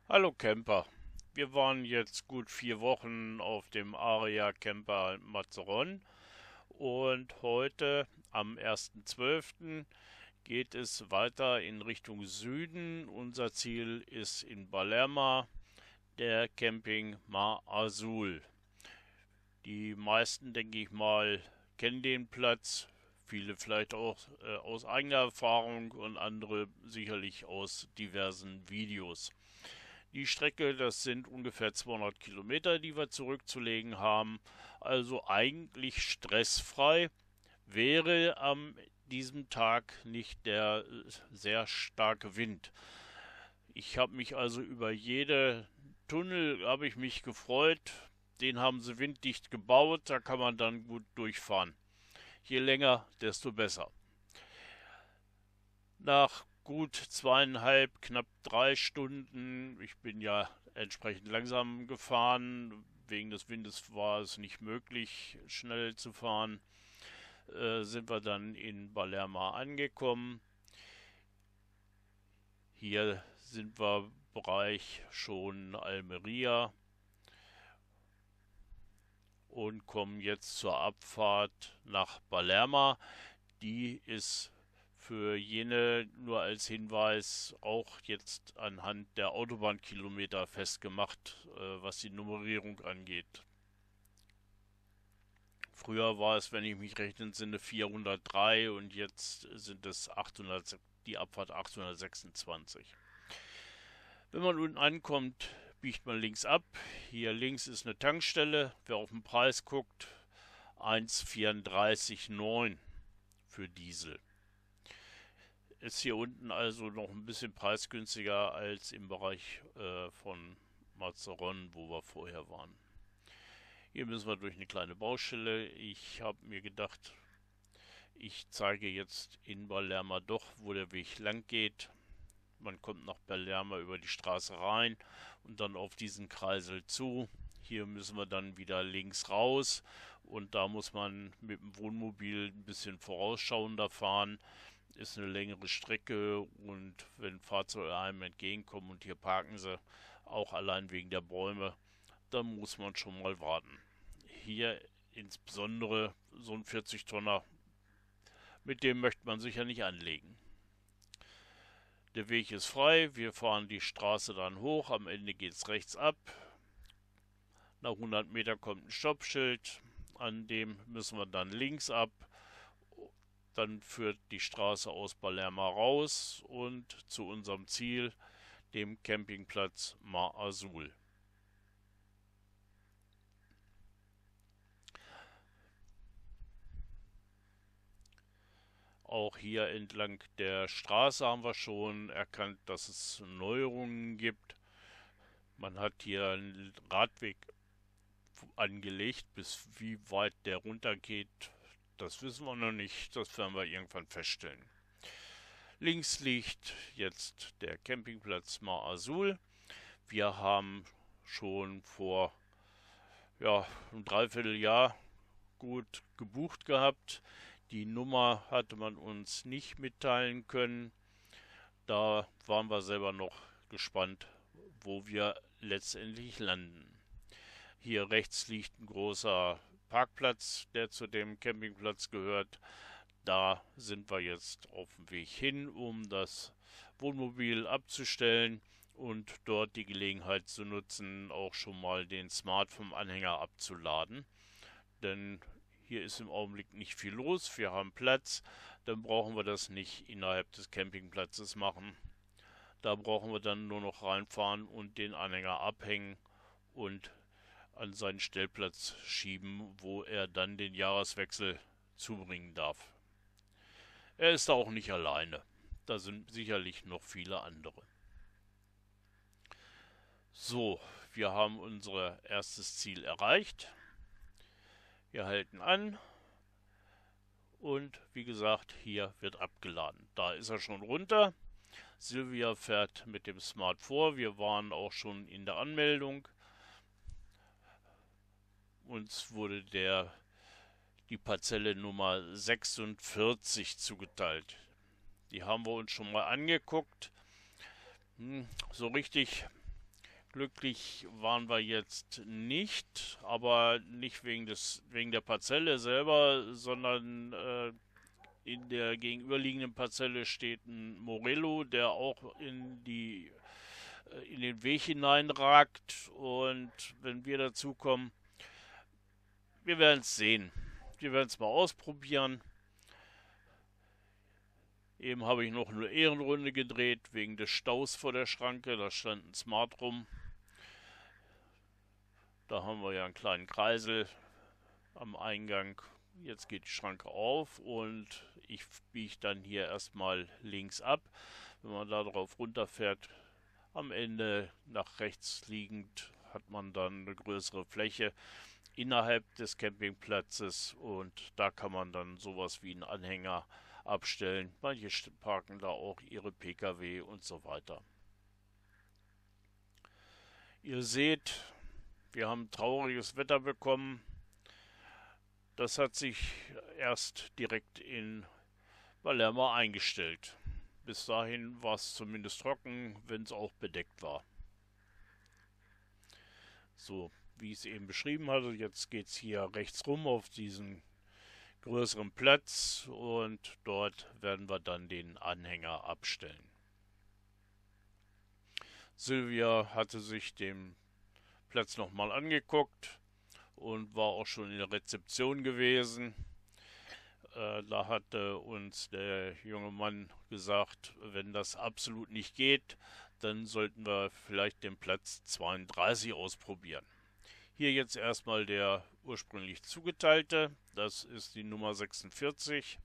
Hallo Camper. Wir waren jetzt gut 4 Wochen auf dem Aria Camper Mazeron und heute am 1.12. geht es weiter in Richtung Süden. Unser Ziel ist in Palermo, der Camping Mar Azul. Die meisten, denke ich mal, kennen den Platz, viele vielleicht auch aus eigener Erfahrung und andere sicherlich aus diversen Videos. Die Strecke, das sind ungefähr 200 Kilometer, die wir zurückzulegen haben. Also eigentlich stressfrei. Wäre an diesem Tag nicht der sehr starke Wind. Ich habe mich also über jede Tunnel habe ich mich gefreut. Den haben sie winddicht gebaut, da kann man dann gut durchfahren. Je länger, desto besser. Nach gut 2,5, knapp 3 Stunden, ich bin ja entsprechend langsam gefahren, wegen des Windes war es nicht möglich, schnell zu fahren, sind wir dann in Palermo angekommen. Hier sind wir Bereich schon Almeria und kommen jetzt zur Abfahrt nach Palermo. Die ist für jene nur als Hinweis auch jetzt anhand der Autobahnkilometer festgemacht, was die Nummerierung angeht. Früher war es, wenn ich mich recht entsinne, 403 und jetzt sind es 800, die Abfahrt 826. Wenn man unten ankommt, biegt man links ab. Hier links ist eine Tankstelle. Wer auf den Preis guckt, 1,34,9 für Diesel. Ist hier unten also noch ein bisschen preisgünstiger als im Bereich von Mazaron, wo wir vorher waren. Hier müssen wir durch eine kleine Baustelle. Ich habe mir gedacht, ich zeige jetzt in Palermo doch, wo der Weg lang geht. Man kommt nach Palermo über die Straße rein und dann auf diesen Kreisel zu. Hier müssen wir dann wieder links raus und da muss man mit dem Wohnmobil ein bisschen vorausschauender fahren. Ist eine längere Strecke und wenn Fahrzeuge einem entgegenkommen und hier parken sie, auch allein wegen der Bäume, dann muss man schon mal warten. Hier insbesondere so ein 40-Tonner, mit dem möchte man sich ja nicht anlegen. Der Weg ist frei, wir fahren die Straße dann hoch, am Ende geht es rechts ab. Nach 100 Meter kommt ein Stoppschild, an dem müssen wir dann links ab. Dann führt die Straße aus Palermo raus und zu unserem Ziel, dem Campingplatz Mar Azul. Auch hier entlang der Straße haben wir schon erkannt, dass es Neuerungen gibt. Man hat hier einen Radweg angelegt, bis wie weit der runtergeht, das wissen wir noch nicht, das werden wir irgendwann feststellen. Links liegt jetzt der Campingplatz Mar Azul. Wir haben schon vor einem Dreivierteljahr gut gebucht gehabt. Die Nummer hatte man uns nicht mitteilen können. Da waren wir selber noch gespannt, wo wir letztendlich landen. Hier rechts liegt ein großer Parkplatz, der zu dem Campingplatz gehört. Da sind wir jetzt auf dem Weg hin, um das Wohnmobil abzustellen und dort die Gelegenheit zu nutzen, auch schon mal den Smart vom Anhänger abzuladen. Denn hier ist im Augenblick nicht viel los, wir haben Platz, dann brauchen wir das nicht innerhalb des Campingplatzes machen. Da brauchen wir dann nur noch reinfahren und den Anhänger abhängen und an seinen Stellplatz schieben, wo er dann den Jahreswechsel zubringen darf. Er ist auch nicht alleine. Da sind sicherlich noch viele andere. So, wir haben unser erstes Ziel erreicht. Wir halten an und wie gesagt, hier wird abgeladen. Da ist er schon runter. Silvia fährt mit dem Smart vor. Wir waren auch schon in der Anmeldung. Uns wurde die Parzelle Nummer 46 zugeteilt. Die haben wir uns schon mal angeguckt. So richtig Glücklich waren wir jetzt nicht, aber nicht wegen der Parzelle selber, sondern in der gegenüberliegenden Parzelle steht ein Morello, der auch in den Weg hineinragt. Und wenn wir dazukommen, wir werden es sehen. Wir werden es mal ausprobieren. Eben habe ich noch eine Ehrenrunde gedreht wegen des Staus vor der Schranke. Da stand ein Smart rum. Da haben wir ja einen kleinen Kreisel am Eingang. Jetzt geht die Schranke auf und ich biege dann hier erstmal links ab. Wenn man da drauf runterfährt, am Ende nach rechts liegend hat man dann eine größere Fläche innerhalb des Campingplatzes und da kann man dann sowas wie einen Anhänger abstellen. Manche parken da auch ihre Pkw und so weiter. Ihr seht, wir haben trauriges Wetter bekommen. Das hat sich erst direkt in Palermo eingestellt. Bis dahin war es zumindest trocken, wenn es auch bedeckt war. So, wie ich es eben beschrieben hatte, jetzt geht es hier rechts rum auf diesen größeren Platz und dort werden wir dann den Anhänger abstellen. Silvia hatte sich den Platz nochmal angeguckt und war auch schon in der Rezeption gewesen. Da hatte uns der junge Mann gesagt, wenn das absolut nicht geht, dann sollten wir vielleicht den Platz 32 ausprobieren. Hier jetzt erstmal der ursprünglich zugeteilte, das ist die Nummer 46.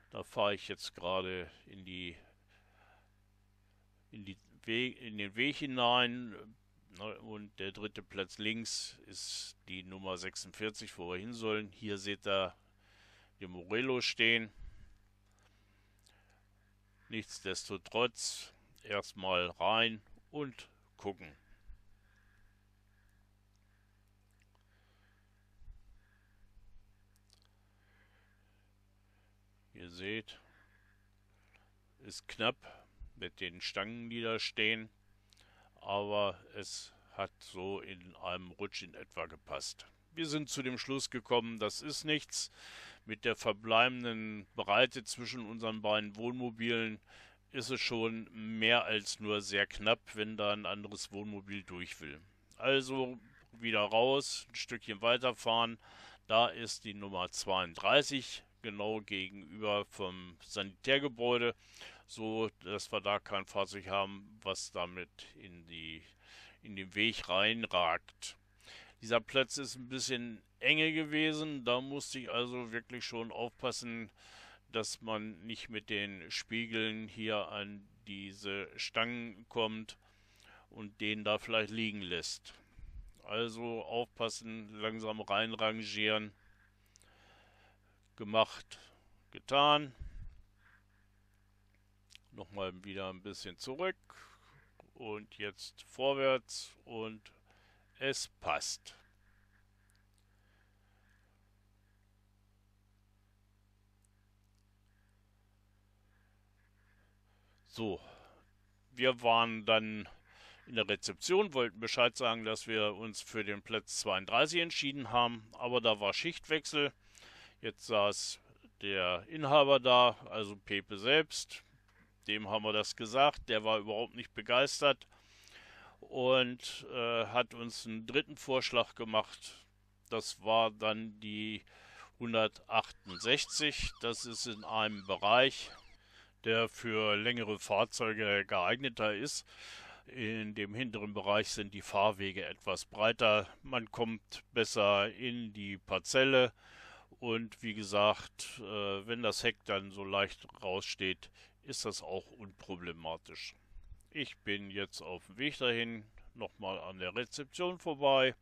Da fahre ich jetzt gerade in den Weg hinein. Und der dritte Platz links ist die Nummer 46, wo wir hin sollen. Hier seht ihr den Morello stehen. Nichtsdestotrotz erstmal rein und gucken. Ihr seht, ist knapp mit den Stangen, die da stehen, aber es hat so in einem Rutsch in etwa gepasst. Wir sind zu dem Schluss gekommen, das ist nichts. Mit der verbleibenden Breite zwischen unseren beiden Wohnmobilen ist es schon mehr als nur sehr knapp, wenn da ein anderes Wohnmobil durch will. Also wieder raus, ein Stückchen weiterfahren. Da ist die Nummer 32, genau gegenüber vom Sanitärgebäude, so dass wir da kein Fahrzeug haben, was damit in den Weg reinragt. Dieser Platz ist ein bisschen enge gewesen, da musste ich also wirklich schon aufpassen, dass man nicht mit den Spiegeln hier an diese Stangen kommt und den da vielleicht liegen lässt. Also aufpassen, langsam reinrangieren. Gemacht, getan. Nochmal wieder ein bisschen zurück und jetzt vorwärts und es passt. So, wir waren dann in der Rezeption, wollten Bescheid sagen, dass wir uns für den Platz 32 entschieden haben, aber da war Schichtwechsel. Jetzt saß der Inhaber da, also Pepe selbst. Dem haben wir das gesagt, der war überhaupt nicht begeistert und hat uns einen dritten Vorschlag gemacht. Das war dann die 168. Das ist in einem Bereich, der für längere Fahrzeuge geeigneter ist. In dem hinteren Bereich sind die Fahrwege etwas breiter. Man kommt besser in die Parzelle. Und wie gesagt, wenn das Heck dann so leicht raussteht, ist das auch unproblematisch. Ich bin jetzt auf dem Weg dahin, nochmal an der Rezeption vorbei,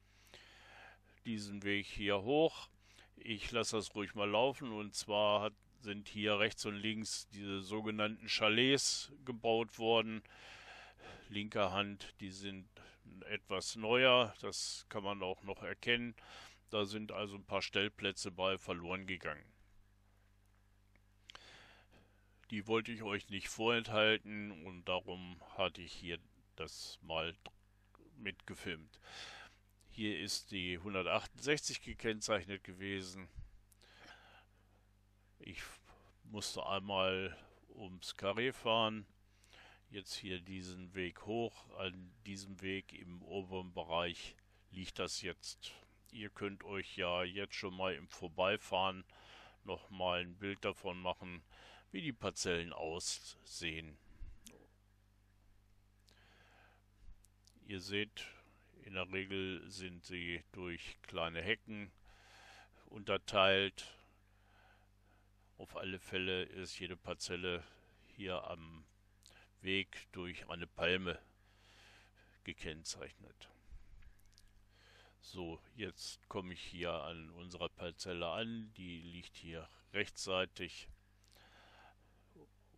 diesen Weg hier hoch. Ich lasse das ruhig mal laufen und zwar sind hier rechts und links diese sogenannten Chalets gebaut worden. Linker Hand, die sind etwas neuer, das kann man auch noch erkennen. Da sind also ein paar Stellplätze bei verloren gegangen. Die wollte ich euch nicht vorenthalten und darum hatte ich hier das mal mitgefilmt. Hier ist die 168 gekennzeichnet gewesen. Ich musste einmal ums Karree fahren. Jetzt hier diesen Weg hoch. An diesem Weg im oberen Bereich liegt das jetzt. Ihr könnt euch ja jetzt schon mal im Vorbeifahren noch mal ein Bild davon machen, wie die Parzellen aussehen. Ihr seht, in der Regel sind sie durch kleine Hecken unterteilt. Auf alle Fälle ist jede Parzelle hier am Weg durch eine Palme gekennzeichnet. So, jetzt komme ich hier an unserer Parzelle an. Die liegt hier rechtsseitig.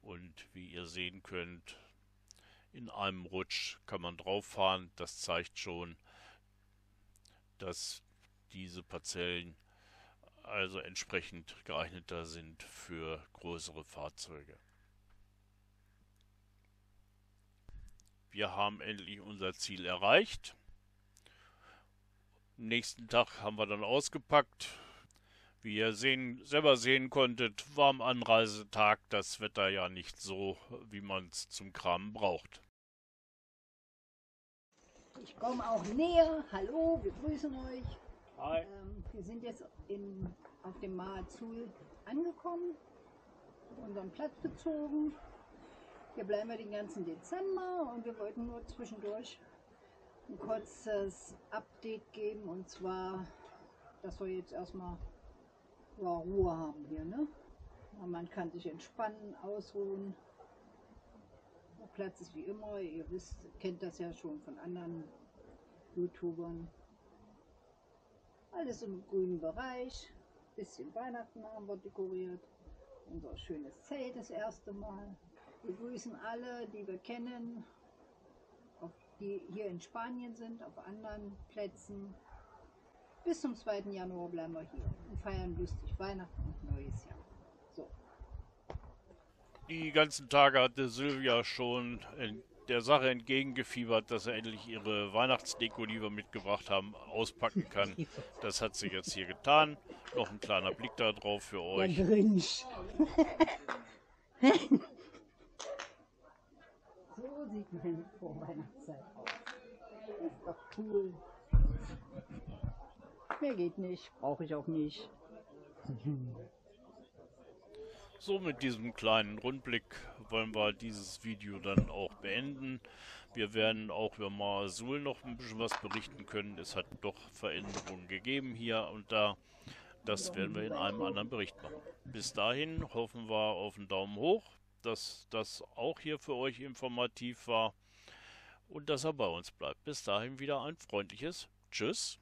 Und wie ihr sehen könnt, in einem Rutsch kann man drauf fahren. Das zeigt schon, dass diese Parzellen also entsprechend geeigneter sind für größere Fahrzeuge. Wir haben endlich unser Ziel erreicht. Am nächsten Tag haben wir dann ausgepackt. Wie ihr selber sehen konntet, war am Anreisetag das Wetter ja nicht so, wie man es zum Kramen braucht. Ich komme auch näher. Hallo, wir grüßen euch. Hi. Wir sind jetzt auf dem Maazul angekommen, unseren Platz bezogen. Hier bleiben wir den ganzen Dezember und wir wollten nur zwischendurch ein kurzes Update geben, und zwar, dass wir jetzt erstmal Ruhe haben hier, ne? Man kann sich entspannen, ausruhen. Der Platz ist wie immer, ihr kennt das ja schon von anderen YouTubern. Alles im grünen Bereich, bisschen Weihnachten haben wir dekoriert, unser schönes Zelt das erste Mal. Wir grüßen alle, die wir kennen, die hier in Spanien sind, auf anderen Plätzen. Bis zum 2. Januar bleiben wir hier und feiern lustig Weihnachten und neues Jahr. So. Die ganzen Tage hatte Silvia schon der Sache entgegengefiebert, dass er endlich ihre Weihnachtsdeko, die wir mitgebracht haben, auspacken kann. Das hat sie jetzt hier getan. Noch ein kleiner Blick da drauf für euch. Der Grinch. So sieht meine Vorweihnachtszeit aus. Ist doch cool. Mehr geht nicht, brauche ich auch nicht. So, mit diesem kleinen Rundblick wollen wir dieses Video dann auch beenden. Wir werden auch über Maazul noch ein bisschen was berichten können. Es hat doch Veränderungen gegeben hier und da. Das werden wir in einem anderen Bericht machen. Bis dahin hoffen wir auf einen Daumen hoch, dass das auch hier für euch informativ war und dass er bei uns bleibt. Bis dahin wieder ein freundliches Tschüss.